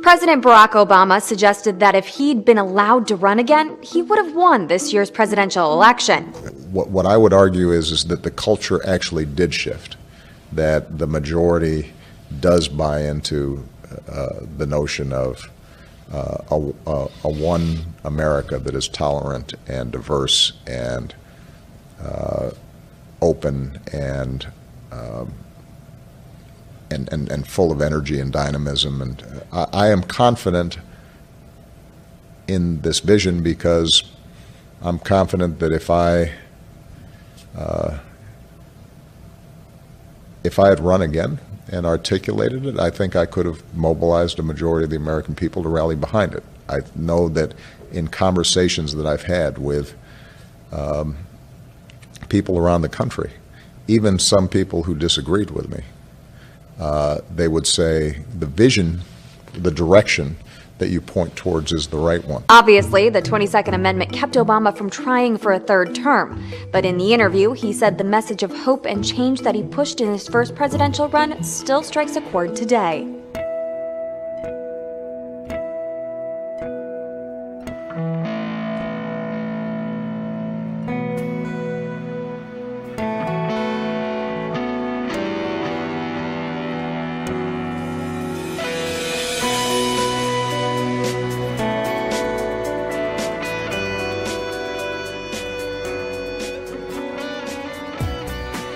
President Barack Obama suggested that if he'd been allowed to run again, he would have won this year's presidential election. What I would argue is that the culture actually did shift, that the majority does buy into the notion of a one America that is tolerant and diverse and open and full of energy and dynamism. And I am confident in this vision because I'm confident that if I had run again and articulated it, I think I could have mobilized a majority of the American people to rally behind it. I know that in conversations that I've had with people around the country, even some people who disagreed with me, they would say the vision, the direction that you point towards is the right one. Obviously, the 22nd Amendment kept Obama from trying for a third term. But in the interview, he said the message of hope and change that he pushed in his first presidential run still strikes a chord today.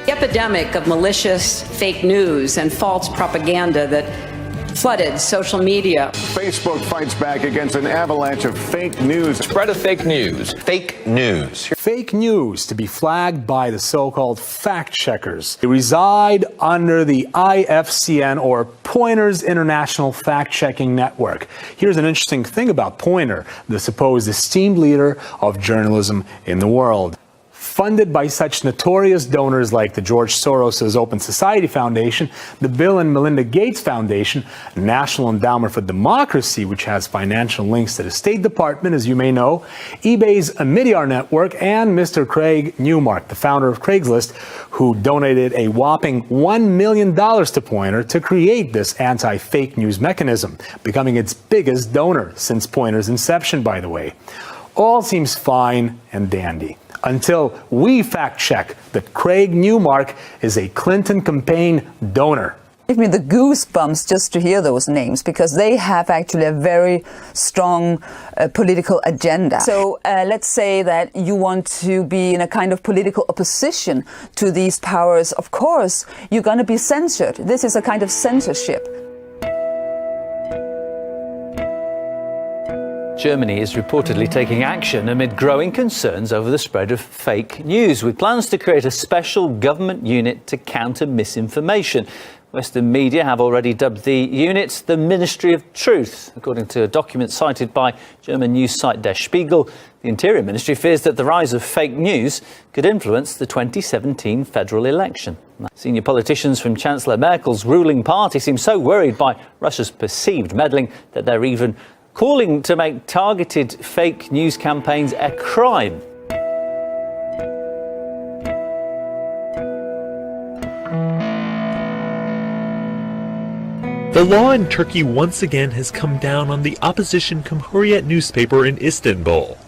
The epidemic of malicious fake news and false propaganda that flooded social media. Facebook fights back against an avalanche of fake news. Spread of fake news. Fake news. Fake news to be flagged by the so-called fact checkers. They reside under the IFCN, or Poynter's International Fact-Checking Network. Here's an interesting thing about Poynter, the supposed esteemed leader of journalism in the world. Funded by such notorious donors like the George Soros' Open Society Foundation, the Bill and Melinda Gates Foundation, National Endowment for Democracy, which has financial links to the State Department, as you may know, eBay's Omidyar Network, and Mr. Craig Newmark, the founder of Craigslist, who donated a whopping $1 million to Poynter to create this anti-fake news mechanism, becoming its biggest donor since Poynter's inception, by the way. All seems fine and dandy, until we fact-check that Craig Newmark is a Clinton campaign donor. Give me the goosebumps just to hear those names, because they have actually a very strong political agenda. So let's say that you want to be in a kind of political opposition to these powers. Of course, you're going to be censored. This is a kind of censorship. Germany is reportedly taking action amid growing concerns over the spread of fake news, with plans to create a special government unit to counter misinformation. Western media have already dubbed the unit the Ministry of Truth. According to a document cited by German news site Der Spiegel, the Interior Ministry fears that the rise of fake news could influence the 2017 federal election. Senior politicians from Chancellor Merkel's ruling party seem so worried by Russia's perceived meddling that they're even calling to make targeted fake news campaigns a crime. The law in Turkey once again has come down on the opposition Cumhuriyet newspaper in Istanbul.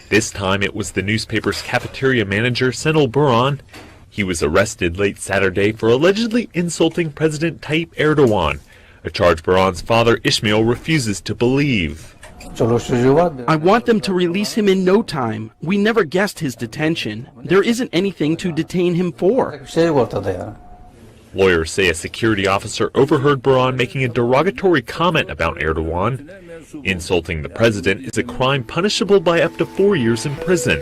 This time it was the newspaper's cafeteria manager, Senol Buran. He was arrested late Saturday for allegedly insulting President Tayyip Erdogan, a charge Buran's father Ismail refuses to believe. I want them to release him in no time. We never guessed his detention. There isn't anything to detain him for. Lawyers say a security officer overheard Buran making a derogatory comment about Erdogan. Insulting the president is a crime punishable by up to 4 years in prison.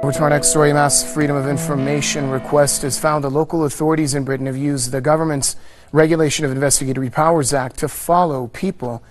Over to our next story. Mass freedom of information request has found that local authorities in Britain have used the government's Regulation of Investigatory Powers Act to follow people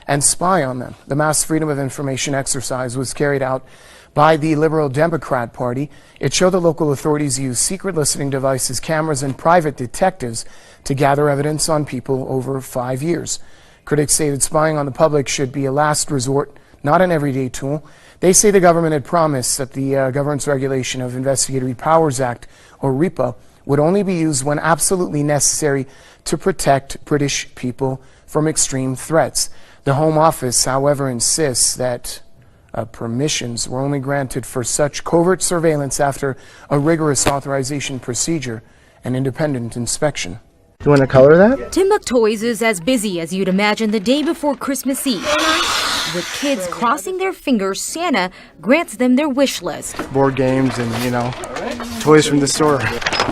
and spy on them. The mass freedom of information exercise was carried out by the Liberal Democrat Party. It showed that local authorities use secret listening devices, cameras, and private detectives to gather evidence on people over 5 years. Critics say that spying on the public should be a last resort, not an everyday tool. They say the government had promised that the Government's Regulation of Investigatory Powers Act, or RIPA, would only be used when absolutely necessary to protect British people from extreme threats. The Home Office, however, insists that permissions were only granted for such covert surveillance after a rigorous authorization procedure and independent inspection. Do you want to color that? Timbuk Toys is as busy as you'd imagine the day before Christmas Eve. With kids crossing their fingers, Santa grants them their wish list. Board games and, toys from the store.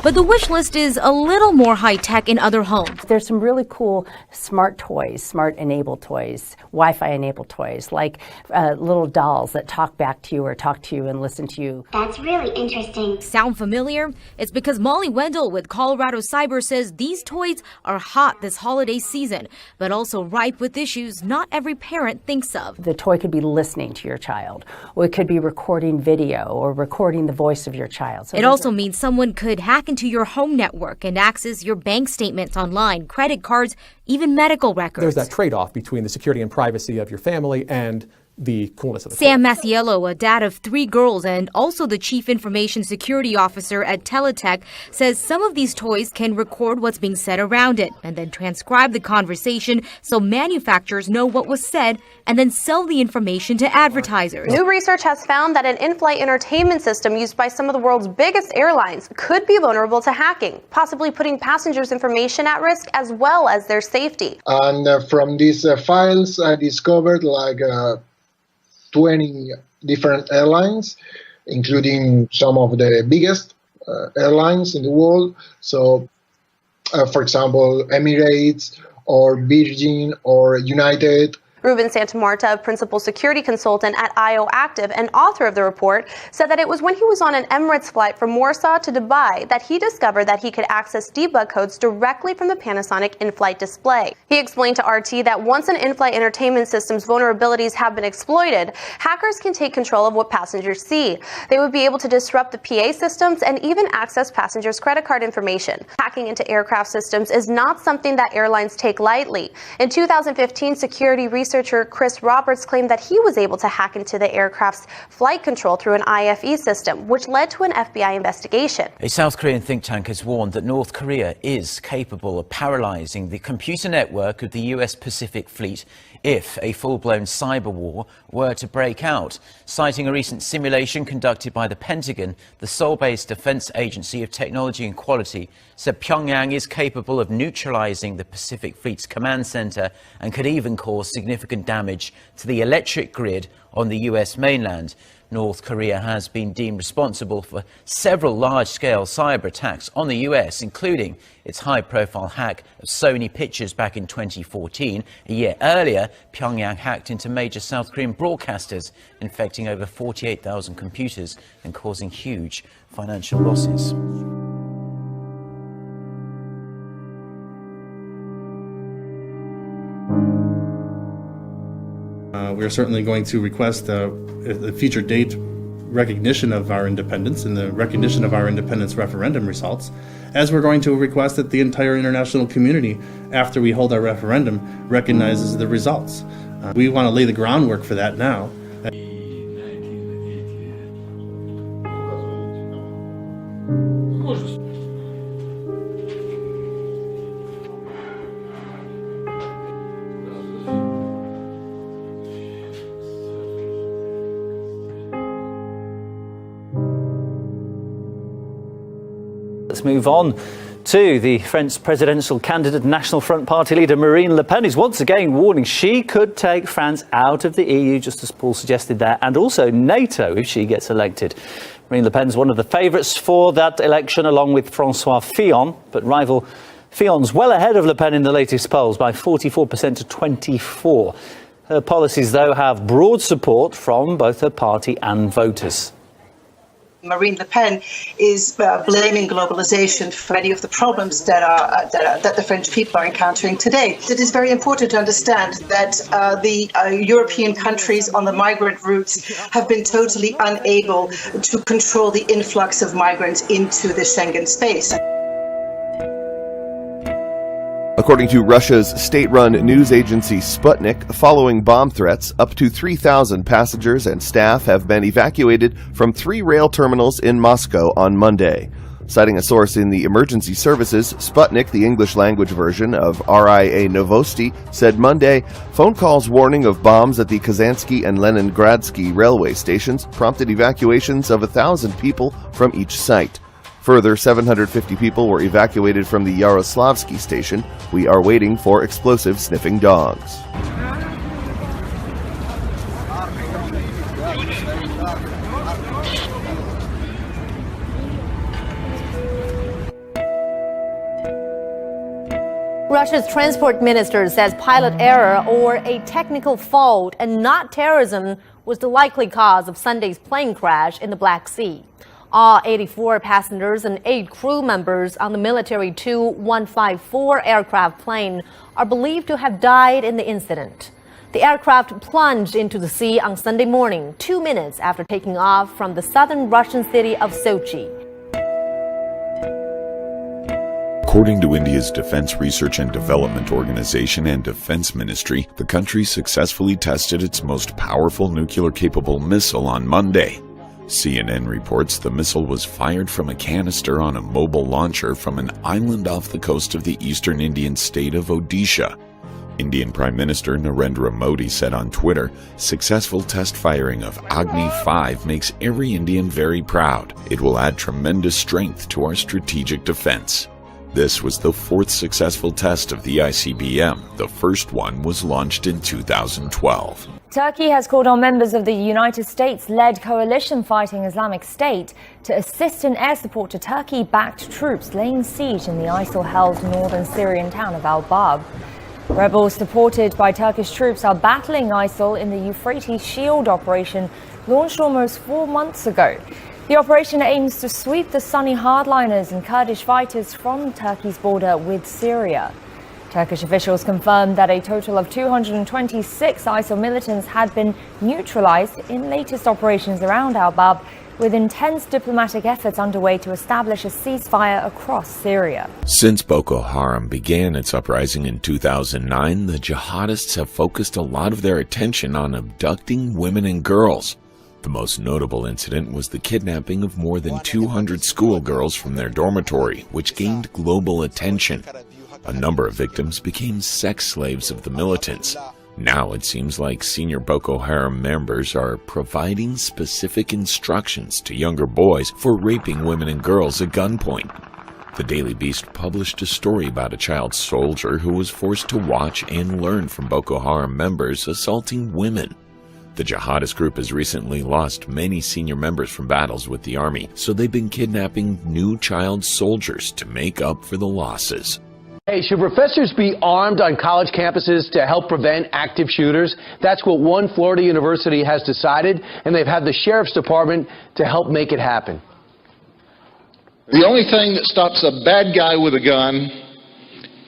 But the wish list is a little more high-tech in other homes. There's some really cool smart toys, smart-enabled toys, Wi-Fi-enabled toys, like little dolls that talk back to you or talk to you and listen to you. That's really interesting. Sound familiar? It's because Molly Wendell with Colorado Cyber says these toys are hot this holiday season, but also ripe with issues not every parent thinks of. The toy could be listening to your child, or it could be recording video or recording the voice of your child. So it also means someone could hack into your home network and access your bank statements online, credit cards, even medical records. There's that trade-off between the security and privacy of your family and the coolness of the Sam Masiello, a dad of 3 girls and also the chief information security officer at Teletech, says some of these toys can record what's being said around it and then transcribe the conversation so manufacturers know what was said and then sell the information to advertisers. New research has found that an in-flight entertainment system used by some of the world's biggest airlines could be vulnerable to hacking, possibly putting passengers' information at risk as well as their safety. And from these files, I discovered 20 different airlines, including some of the biggest airlines in the world. So, for example, Emirates or Virgin or United. Ruben Santamarta, principal security consultant at IO Active and author of the report, said that it was when he was on an Emirates flight from Warsaw to Dubai that he discovered that he could access debug codes directly from the Panasonic in-flight display. He explained to RT that once an in-flight entertainment system's vulnerabilities have been exploited, hackers can take control of what passengers see. They would be able to disrupt the PA systems and even access passengers' credit card information. Hacking into aircraft systems is not something that airlines take lightly. In 2015, security researcher Chris Roberts claimed that he was able to hack into the aircraft's flight control through an IFE system, which led to an FBI investigation. A South Korean think tank has warned that North Korea is capable of paralyzing the computer network of the US Pacific Fleet if a full-blown cyber war were to break out. Citing a recent simulation conducted by the Pentagon, the Seoul-based Defense Agency of Technology and Quality said Pyongyang is capable of neutralizing the Pacific Fleet's command center and could even cause significant damage to the electric grid on the US mainland. North Korea has been deemed responsible for several large-scale cyber attacks on the US, including its high-profile hack of Sony Pictures back in 2014. A year earlier, Pyongyang hacked into major South Korean broadcasters, infecting over 48,000 computers and causing huge financial losses. We are certainly going to request a future date recognition of our independence and the recognition of our independence referendum results, as we're going to request that the entire international community, after we hold our referendum, recognizes the results. We want to lay the groundwork for that now. Let's move on to the French presidential candidate, National Front Party leader Marine Le Pen is once again warning she could take France out of the EU, just as Paul suggested there, and also NATO if she gets elected. Marine Le Pen's one of the favourites for that election, along with François Fillon, but rival Fillon's well ahead of Le Pen in the latest polls by 44% to 24%. Her policies, though, have broad support from both her party and voters. Marine Le Pen is blaming globalization for many of the problems that the French people are encountering today. It is very important to understand that the European countries on the migrant routes have been totally unable to control the influx of migrants into the Schengen space. According to Russia's state-run news agency Sputnik, following bomb threats, up to 3,000 passengers and staff have been evacuated from 3 rail terminals in Moscow on Monday. Citing a source in the emergency services, Sputnik, the English-language version of RIA Novosti, said Monday, phone calls warning of bombs at the Kazansky and Leningradsky railway stations prompted evacuations of 1,000 people from each site. Further, 750 people were evacuated from the Yaroslavsky station. We are waiting for explosive sniffing dogs. Russia's transport minister says pilot error or a technical fault and not terrorism was the likely cause of Sunday's plane crash in the Black Sea. All 84 passengers and 8 crew members on the military Tu-154 aircraft plane are believed to have died in the incident. The aircraft plunged into the sea on Sunday morning, 2 minutes after taking off from the southern Russian city of Sochi. According to India's Defense Research and Development Organization and Defense Ministry, the country successfully tested its most powerful nuclear-capable missile on Monday. CNN reports the missile was fired from a canister on a mobile launcher from an island off the coast of the eastern Indian state of Odisha. Indian Prime Minister Narendra Modi said on Twitter, "Successful test firing of Agni-5 makes every Indian very proud. It will add tremendous strength to our strategic defense." This was the 4th successful test of the ICBM. The first one was launched in 2012. Turkey has called on members of the United States-led coalition fighting Islamic State to assist in air support to Turkey-backed troops laying siege in the ISIL-held northern Syrian town of al-Bab. Rebels supported by Turkish troops are battling ISIL in the Euphrates Shield operation launched almost 4 months ago. The operation aims to sweep the Sunni hardliners and Kurdish fighters from Turkey's border with Syria. Turkish officials confirmed that a total of 226 ISIL militants had been neutralized in latest operations around al-Bab, with intense diplomatic efforts underway to establish a ceasefire across Syria. Since Boko Haram began its uprising in 2009, the jihadists have focused a lot of their attention on abducting women and girls. The most notable incident was the kidnapping of more than 200 schoolgirls from their dormitory, which gained global attention. A number of victims became sex slaves of the militants. Now it seems like senior Boko Haram members are providing specific instructions to younger boys for raping women and girls at gunpoint. The Daily Beast published a story about a child soldier who was forced to watch and learn from Boko Haram members assaulting women. The jihadist group has recently lost many senior members from battles with the army, so they've been kidnapping new child soldiers to make up for the losses. Hey, should professors be armed on college campuses to help prevent active shooters? That's what one Florida university has decided, and they've had the sheriff's department to help make it happen. The only thing that stops a bad guy with a gun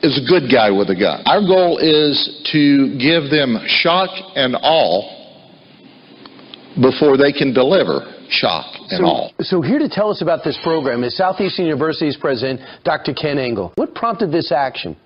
is a good guy with a gun. Our goal is to give them shock and awe before they can deliver shock and awe. So here to tell us about this program is Southeastern University's president, Dr. Ken Engel. What prompted this action?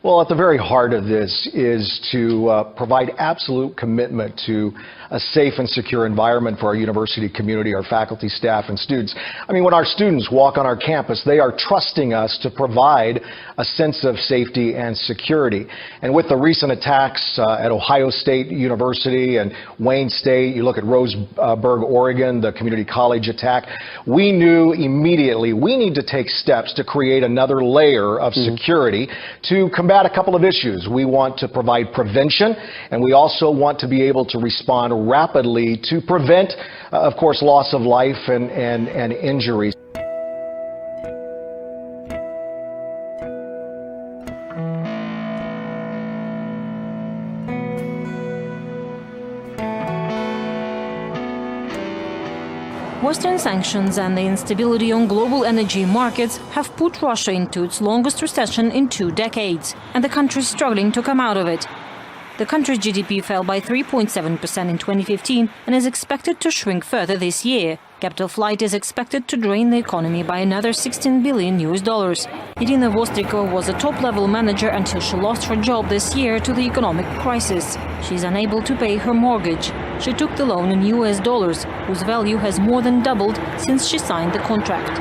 Well, at the very heart of this is to provide absolute commitment to a safe and secure environment for our university community, our faculty, staff, and students. I mean, when our students walk on our campus, they are trusting us to provide a sense of safety and security. And with the recent attacks at Ohio State University and Wayne State, you look at Roseburg, Oregon, the community college attack, we knew immediately we need to take steps to create another layer of security to combat a couple of issues. We want to provide prevention, and we also want to be able to respond rapidly to prevent, of course, loss of life and injuries. Western sanctions and the instability on global energy markets have put Russia into its longest recession in 2 decades, and the country is struggling to come out of it. The country's GDP fell by 3.7% in 2015 and is expected to shrink further this year. Capital flight is expected to drain the economy by another $16 billion. Irina Vostrikova was a top-level manager until she lost her job this year to the economic crisis. She is unable to pay her mortgage. She took the loan in US dollars, whose value has more than doubled since she signed the contract.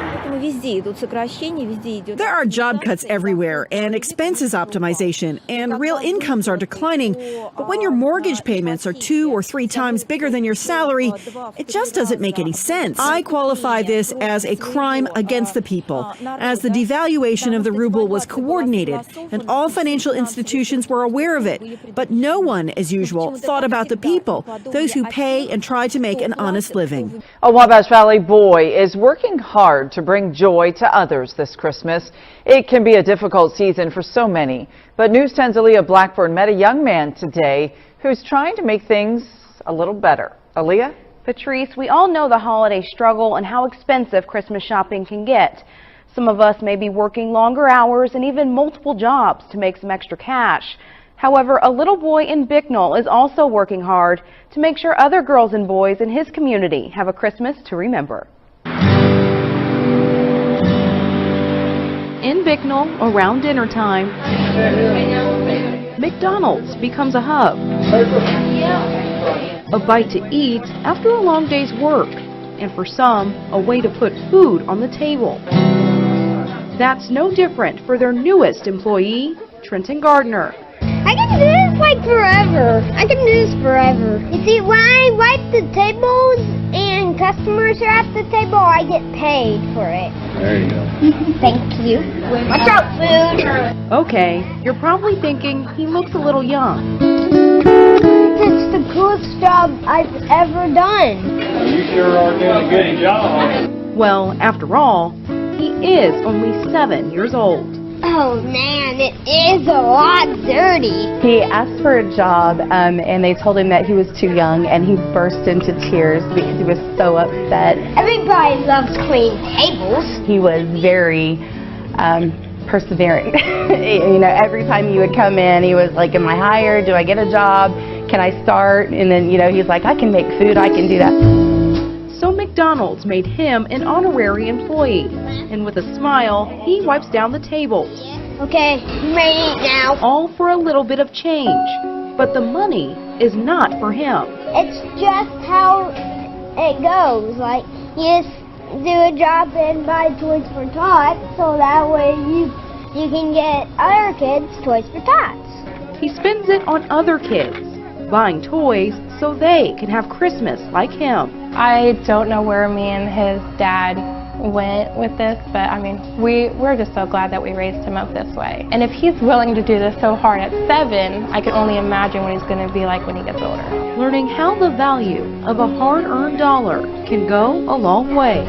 There are job cuts everywhere and expenses optimization, and real incomes are declining. But when your mortgage payments are 2 or 3 times bigger than your salary, it just doesn't make any sense. I qualify this as a crime against the people, as the devaluation of the ruble was coordinated and all financial institutions were aware of it. But no one, as usual, thought about the people, those who pay and try to make an honest living. A Wabash Valley boy is working hard to bring joy to others this Christmas. It can be a difficult season for so many, but News 10's Aaliyah Blackburn met a young man today who's trying to make things a little better. Aaliyah? Patrice, we all know the holiday struggle and how expensive Christmas shopping can get. Some of us may be working longer hours and even multiple jobs to make some extra cash. However, a little boy in Bicknell is also working hard to make sure other girls and boys in his community have a Christmas to remember. In Bicknell, around dinner time, McDonald's becomes a hub. A bite to eat after a long day's work, and for some, a way to put food on the table. That's no different for their newest employee, Trenton Gardner. I can do this like forever. I can do this forever. You see, when I wipe the tables and customers are at the table, I get paid for it. There you go. Thank you. Watch out, food. Okay, you're probably thinking he looks a little young. It's the coolest job I've ever done. You sure are doing a good job. Well, after all, he is only 7 years old. Oh man, it is a lot dirty. He asked for a job and they told him that he was too young, and he burst into tears because he was so upset. Everybody loves clean tables. He was very persevering. You know, every time you would come in, he was like, am I hired? Do I get a job? Can I start? And then, you know, he's like, I can make food, I can do that. So McDonald's made him an honorary employee, and with a smile, he wipes down the tables. Okay, I'm ready to eat now. All for a little bit of change, but the money is not for him. It's just how it goes. Like, you just do a job and buy toys for tots, so that way you can get other kids toys for tots. He spends it on other kids, buying toys so they can have Christmas like him. I don't know where me and his dad went with this, but I mean, we're just so glad that we raised him up this way. And if he's willing to do this so hard at 7, I can only imagine what he's going to be like when he gets older. Learning how the value of a hard-earned dollar can go a long way.